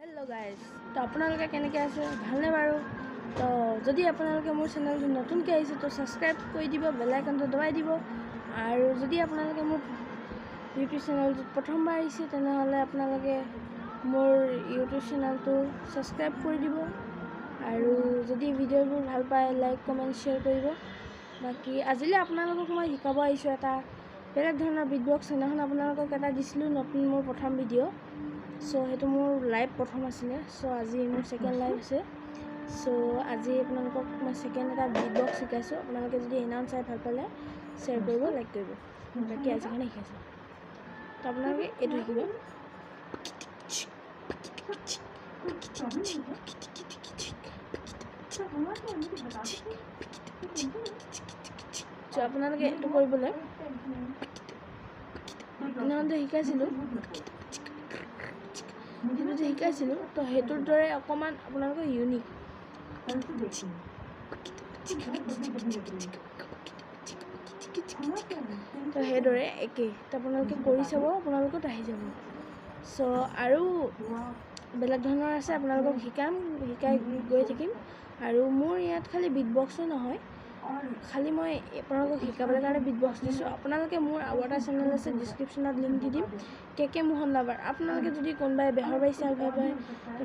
hello guys तो আপোনালোকে কেনেকৈ আছে ভালনে বাৰু তো যদি আপোনালোকে মোৰ চেনেলটো নতুনকৈ আহিছে তো সাবস্ক্ৰাইব কৰি দিব বেল আইকনটো দবাই দিব আৰু যদি আপোনালোকে মোৰ ইউটিউব চেনেলটো প্ৰথমবাৰ আহিছে তেনেহ'লে আপোনালোকে মোৰ ইউটিউব চেনেলটো সাবস্ক্ৰাইব কৰি দিব আৰু যদি ভিডিঅ'বোৰ ভাল পায় লাইক কমেন্ট শ্বেয়াৰ কৰিব বাকি আজিলে আপোনালোকক মই শিকাব আহিছো এটা বেলেগ ধৰণৰ বিটবক্স সেইদিনাখন আপোনালোকক এটা দিছিলোঁ নতুন মোৰ প্ৰথম ভিডিঅ' সো হেতু মোৰ লাইভ প্ৰথম আছিল সো আজি মোৰ সেকেন্ড লাইভ আছে সো আজি আপোনালোকক মই সেকেন্ড এটা বিটবক্স শিকাইছো আপোনালোকে যদি এনাউন্স চাই ভাল পালে শেয়াৰ কৰিব লাইক কৰিব বাকি আজি কাৰণে শিকাইছো তো আপোনালোকে এটো শিকিব তো আপোনালোকে এটো কৰিবলৈ ইনাউন্স শিকাইছিলো শিকাইছিলো তো হেতুৰ দৰে অকমান আপোনালোকৰ ইউনিক তো হেদৰে একে তো আপোনালোকে কৰি চাব আপোনালোকক আহি যাব সো আৰু বেলেগ ধৰণৰ আছে আপোনালোকক শিকাই গৈ থাকিম আৰু মোৰ ইয়াত খালি বিটবক্সই নহয় খালি মই আপোনালোকক শিকাবলৈ কাৰণে বিটবক্স দিছো আপোনালোকে মোৰ আৰু এটা চেনেল আছে ডেসক্ৰিপচনত লিংক দি দিম কেকে মুহন লাভাৰ আপোনালোকে যদি কোনবাই বেহৰবাৰী চাই ভাল পায়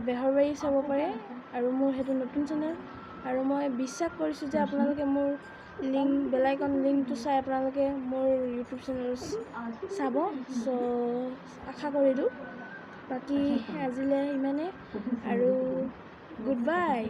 বেহৰবাৰী চাব পাৰে আৰু মোৰ হেতু নতুন চেনেল আৰু মই বিশ্বাস কৰিছো যে আপোনালোকে মোৰ লিংক বেল আইকন লিংকটো চাই আপোনালোকে মোৰ ইউটিউব চেনেল চাব সো আশা কৰিলো বাকি আজিলে ইমানে আৰু গুড বাই